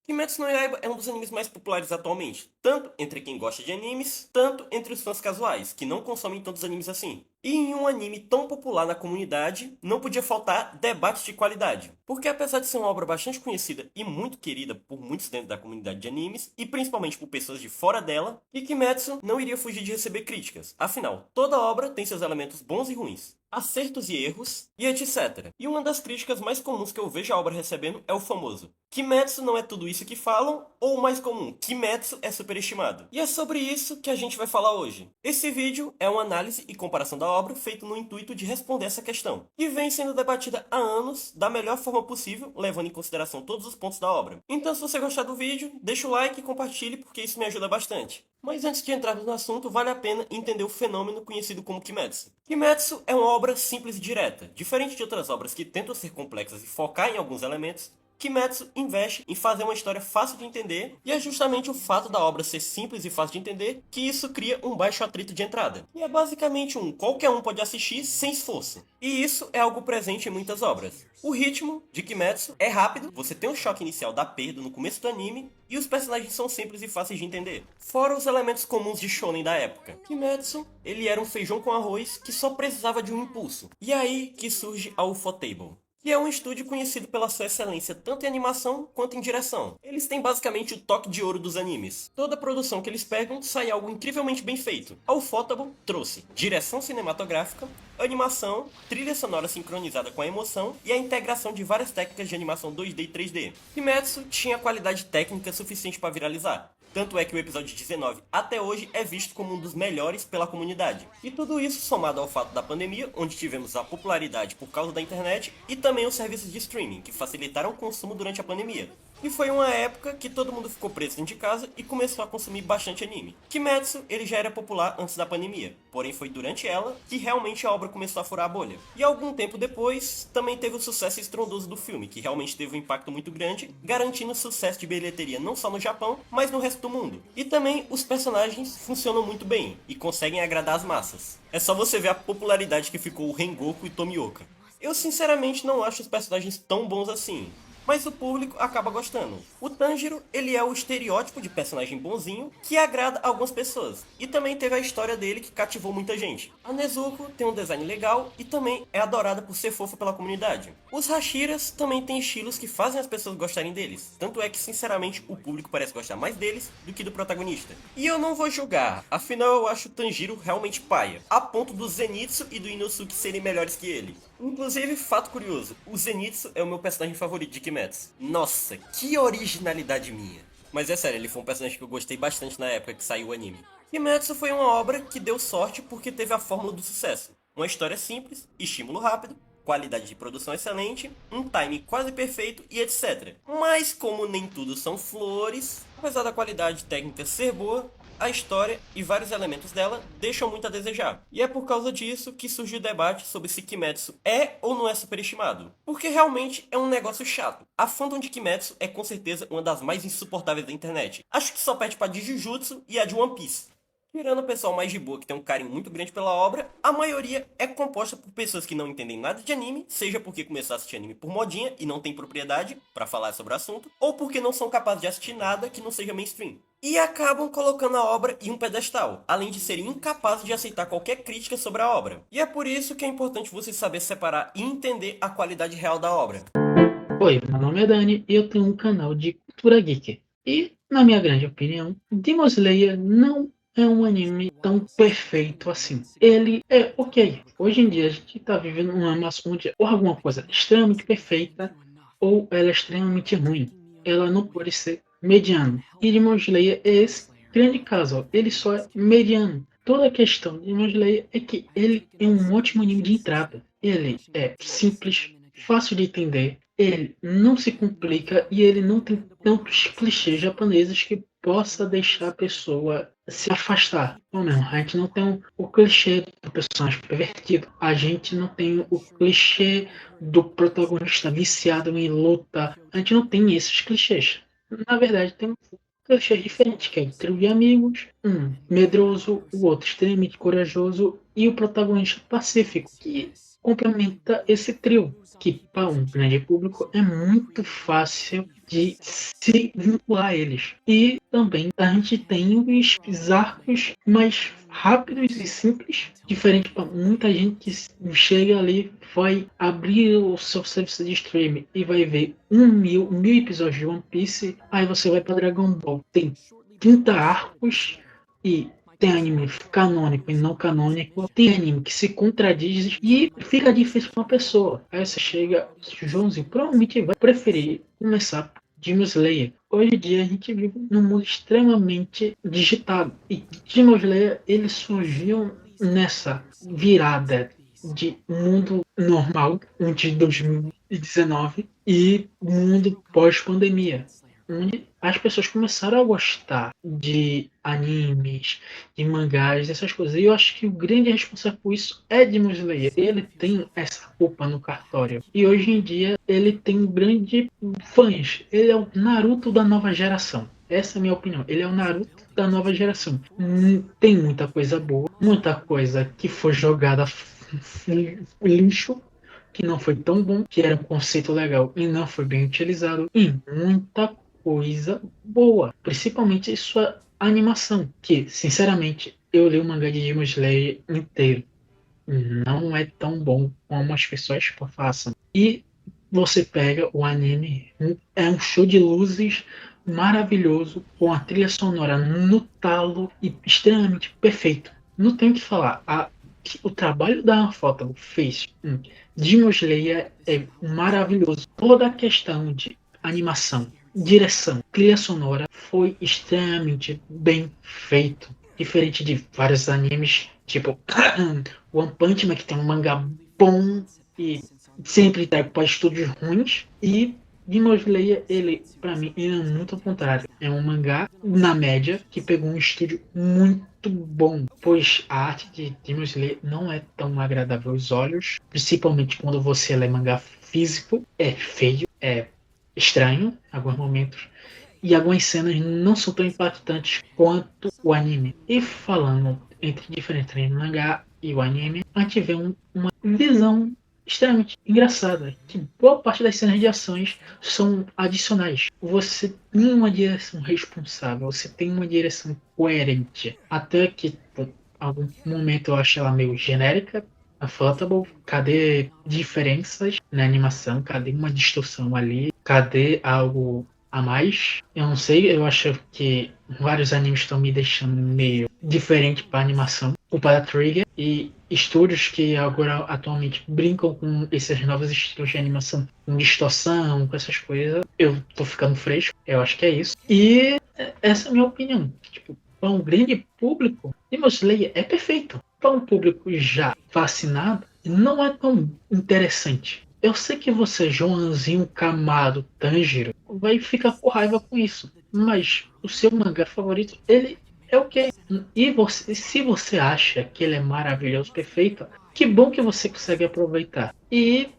Kimetsu no Yaiba é um dos animes mais populares atualmente, tanto entre quem gosta de animes, tanto entre os fãs casuais, que não consomem tantos animes assim. E em um anime tão popular na comunidade, não podia faltar debates de qualidade. Porque apesar de ser uma obra bastante conhecida e muito querida por muitos dentro da comunidade de animes, e principalmente por pessoas de fora dela, Kimetsu não iria fugir de receber críticas. Afinal, toda obra tem seus elementos bons e ruins, acertos e erros, e etc. E uma das críticas mais comuns que eu vejo a obra recebendo é o famoso Kimetsu não é tudo isso que falam, ou o mais comum, Kimetsu é superestimado. E é sobre isso que a gente vai falar hoje. Esse vídeo é uma análise e comparação da obra feito no intuito de responder essa questão, e vem sendo debatida há anos da melhor forma possível, levando em consideração todos os pontos da obra. Então se você gostar do vídeo, deixa o like e compartilhe porque isso me ajuda bastante. Mas antes de entrarmos no assunto, vale a pena entender o fenômeno conhecido como Kimetsu. Kimetsu é uma obra simples e direta. Diferente de outras obras que tentam ser complexas e focar em alguns elementos, Kimetsu investe em fazer uma história fácil de entender, e é justamente o fato da obra ser simples e fácil de entender que isso cria um baixo atrito de entrada. E é basicamente um qualquer um pode assistir sem esforço. E isso é algo presente em muitas obras. O ritmo de Kimetsu é rápido, você tem um choque inicial da perda no começo do anime, e os personagens são simples e fáceis de entender. Fora os elementos comuns de shonen da época. Kimetsu, ele era um feijão com arroz que só precisava de um impulso. E é aí que surge a Ufotable, que é um estúdio conhecido pela sua excelência tanto em animação quanto em direção. Eles têm basicamente o toque de ouro dos animes. Toda produção que eles pegam sai algo incrivelmente bem feito. A Ufotable trouxe direção cinematográfica, animação, trilha sonora sincronizada com a emoção e a integração de várias técnicas de animação 2D e 3D. Kimetsu tinha qualidade técnica suficiente para viralizar. Tanto é que o episódio 19 até hoje é visto como um dos melhores pela comunidade. E tudo isso somado ao fato da pandemia, onde tivemos a popularidade por causa da internet e também os serviços de streaming, que facilitaram o consumo durante a pandemia. E foi uma época que todo mundo ficou preso dentro de casa e começou a consumir bastante anime. Kimetsu, ele já era popular antes da pandemia, porém foi durante ela que realmente a obra começou a furar a bolha. E algum tempo depois, também teve o sucesso estrondoso do filme, que realmente teve um impacto muito grande, garantindo sucesso de bilheteria não só no Japão, mas no resto do mundo. E também os personagens funcionam muito bem e conseguem agradar as massas. É só você ver a popularidade que ficou o Rengoku e Tomioka. Eu sinceramente não acho os personagens tão bons assim, mas o público acaba gostando. O Tanjiro, ele é o estereótipo de personagem bonzinho que agrada algumas pessoas. E também teve a história dele que cativou muita gente. A Nezuko tem um design legal e também é adorada por ser fofa pela comunidade. Os Hashiras também têm estilos que fazem as pessoas gostarem deles. Tanto é que, sinceramente, o público parece gostar mais deles do que do protagonista. E eu não vou julgar, afinal eu acho o Tanjiro realmente paia, a ponto do Zenitsu e do Inosuke serem melhores que ele. Inclusive, fato curioso, o Zenitsu é o meu personagem favorito de Kimetsu. Nossa, que originalidade minha. Mas é sério, ele foi um personagem que eu gostei bastante na época que saiu o anime. Kimetsu foi uma obra que deu sorte porque teve a fórmula do sucesso. Uma história simples, estímulo rápido, qualidade de produção excelente, um time quase perfeito e etc. Mas como nem tudo são flores, apesar da qualidade técnica ser boa, a história e vários elementos dela deixam muito a desejar. E é por causa disso que surgiu o debate sobre se Kimetsu é ou não é superestimado. Porque realmente é um negócio chato. A fandom de Kimetsu é com certeza uma das mais insuportáveis da internet. Acho que só perde pra de Jujutsu e a de One Piece. Tirando o pessoal mais de boa que tem um carinho muito grande pela obra, a maioria é composta por pessoas que não entendem nada de anime, seja porque começaram a assistir anime por modinha e não tem propriedade pra falar sobre o assunto, ou porque não são capazes de assistir nada que não seja mainstream. E acabam colocando a obra em um pedestal, além de serem incapazes de aceitar qualquer crítica sobre a obra. E é por isso que é importante você saber separar e entender a qualidade real da obra. Oi, meu nome é Dani e eu tenho um canal de cultura geek. E, na minha grande opinião, Demon Slayer não é um anime tão perfeito assim. Ele é ok. Hoje em dia a gente está vivendo uma massa onde ou alguma coisa é extremamente perfeita ou ela é extremamente ruim. Ela não pode ser mediano. E Demon Slayer é esse grande caso. Ó. Ele só é mediano. Toda a questão de Demon Slayer é que ele é um ótimo anime de entrada. Ele é simples, fácil de entender, ele não se complica e ele não tem tantos clichês japoneses que possa deixar a pessoa se afastar. Não, não, a gente não tem o clichê do personagem pervertido, a gente não tem o clichê do protagonista viciado em luta, a gente não tem esses clichês. Na verdade, tem um clichê diferente, que é de trio de amigos, um medroso, o outro extremamente corajoso e o protagonista pacífico, que complementa esse trio, que para um grande público é muito fácil de se vincular a eles. E também a gente tem os arcos mais rápidos e simples, diferente para muita gente que chega ali, vai abrir o seu serviço de streaming e vai ver 1.000 episódios de One Piece, aí você vai para Dragon Ball, tem 30 arcos e tem anime canônico e não canônico, tem anime que se contradiz e fica difícil para uma pessoa. Aí você chega, Joãozinho provavelmente vai preferir começar por Demon Slayer. Hoje em dia a gente vive num mundo extremamente digitado e Demon Slayer ele surgiu nessa virada de mundo normal, de 2019 e mundo pós-pandemia, onde as pessoas começaram a gostar de animes, de mangás, essas coisas. E eu acho que o grande responsável por isso é Demon Slayer. Ele tem essa culpa no cartório. E hoje em dia ele tem grandes fãs. Ele é o Naruto da nova geração. Essa é a minha opinião. Ele é o Naruto da nova geração. Tem muita coisa boa, muita coisa que foi jogada lixo, que não foi tão bom, que era um conceito legal e não foi bem utilizado, e muita coisa boa, principalmente sua animação, que, sinceramente, eu li o mangá de Demon Slayer inteiro. Não é tão bom como as pessoas façam. E você pega o anime, é um show de luzes maravilhoso, com a trilha sonora no talo e extremamente perfeito. Não tenho o que falar. O trabalho da Ufotable fez Demon Slayer é maravilhoso. Toda a questão de animação, direção, trilha sonora foi extremamente bem feito. Diferente de vários animes, tipo One Punch Man, que tem um mangá bom e sempre tá com estúdios ruins. E Demon Slayer, ele, pra mim, ele é muito ao contrário. É um mangá, na média, que pegou um estúdio muito bom, pois a arte de Demon Slayer não é tão agradável aos olhos, principalmente quando você lê mangá físico. É feio, é estranho em alguns momentos, e algumas cenas não são tão impactantes quanto o anime. E falando entre diferentes entre o mangá e o anime, a gente vê uma visão extremamente engraçada, que boa parte das cenas de ações são adicionais. Você tem uma direção responsável, você tem uma direção coerente, até que por algum momento eu acho ela meio genérica. A Ufotable, cadê diferenças na animação? Cadê uma distorção ali? Cadê algo a mais? Eu não sei, eu acho que vários animes estão me deixando meio diferente para animação. O para Trigger e estúdios que agora atualmente brincam com esses novos estilos de animação, com distorção, com essas coisas. Eu tô ficando fresco, eu acho que é isso. E essa é a minha opinião. Tipo, para um grande público, Demon Slayer é perfeito. Para um público já vacinado, não é tão interessante. Eu sei que você, Joãozinho Camado Tanjiro, vai ficar com raiva com isso. Mas o seu mangá favorito, ele é o que? E você, se você acha que ele é maravilhoso, perfeito, que bom que você consegue aproveitar. E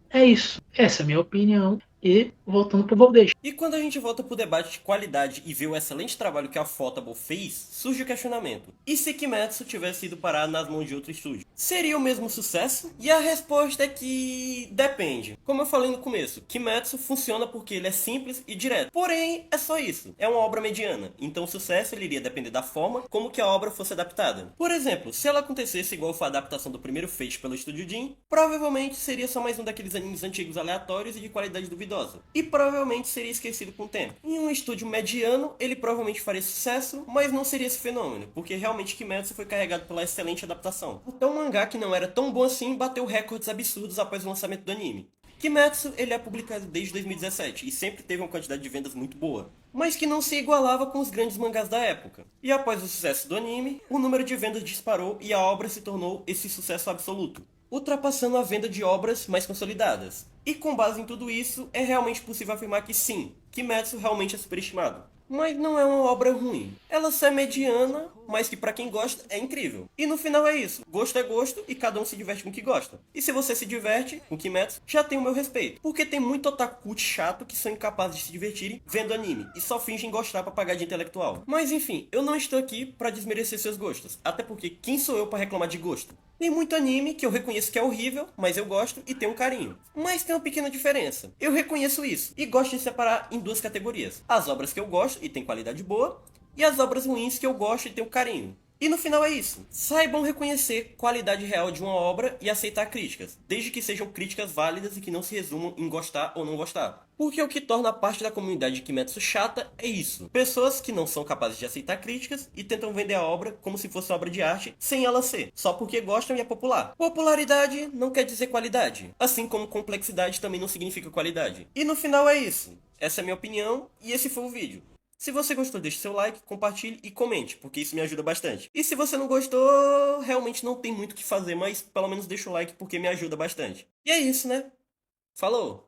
é isso. Essa é a minha opinião. E voltando pro Voldemort. E quando a gente volta pro debate de qualidade e vê o excelente trabalho que a Ufotable fez, surge o questionamento: e se Kimetsu tivesse ido parar nas mãos de outro estúdio? Seria o mesmo sucesso? E a resposta é que depende. Como eu falei no começo, Kimetsu funciona porque ele é simples e direto. Porém, é só isso. É uma obra mediana. Então o sucesso ele iria depender da forma como que a obra fosse adaptada. Por exemplo, se ela acontecesse igual foi a adaptação do primeiro Fate pelo Estúdio Jin, provavelmente seria só mais um daqueles animes antigos aleatórios e de qualidade duvidosa. E provavelmente seria esquecido com o tempo. Em um estúdio mediano, ele provavelmente faria sucesso, mas não seria esse fenômeno, porque realmente Kimetsu foi carregado pela excelente adaptação. Então o mangá que não era tão bom assim bateu recordes absurdos após o lançamento do anime. Kimetsu ele é publicado desde 2017 e sempre teve uma quantidade de vendas muito boa, mas que não se igualava com os grandes mangás da época. E após o sucesso do anime, o número de vendas disparou e a obra se tornou esse sucesso absoluto, ultrapassando a venda de obras mais consolidadas. E com base em tudo isso, é realmente possível afirmar que sim, Kimetsu realmente é superestimado. Mas não é uma obra ruim. Ela só é mediana, mas que pra quem gosta é incrível. E no final é isso. Gosto é gosto e cada um se diverte com o que gosta. E se você se diverte com Kimetsu, já tem o meu respeito. Porque tem muito otaku chato que são incapazes de se divertirem vendo anime e só fingem gostar pra pagar de intelectual. Mas enfim, eu não estou aqui pra desmerecer seus gostos. Até porque quem sou eu pra reclamar de gosto? Tem muito anime que eu reconheço que é horrível, mas eu gosto e tenho um carinho. Mas tem uma pequena diferença. Eu reconheço isso e gosto de separar em duas categorias. As obras que eu gosto e tem qualidade boa, e as obras ruins que eu gosto e tenho carinho. E no final é isso. Saibam reconhecer qualidade real de uma obra e aceitar críticas, desde que sejam críticas válidas e que não se resumam em gostar ou não gostar. Porque o que torna a parte da comunidade de Kimetsu chata é isso. Pessoas que não são capazes de aceitar críticas e tentam vender a obra como se fosse uma obra de arte, sem ela ser, só porque gostam e é popular. Popularidade não quer dizer qualidade, assim como complexidade também não significa qualidade. E no final é isso. Essa é a minha opinião e esse foi o vídeo. Se você gostou, deixe seu like, compartilhe e comente, porque isso me ajuda bastante. E se você não gostou, realmente não tem muito o que fazer, mas pelo menos deixa o like porque me ajuda bastante. E é isso, né? Falou!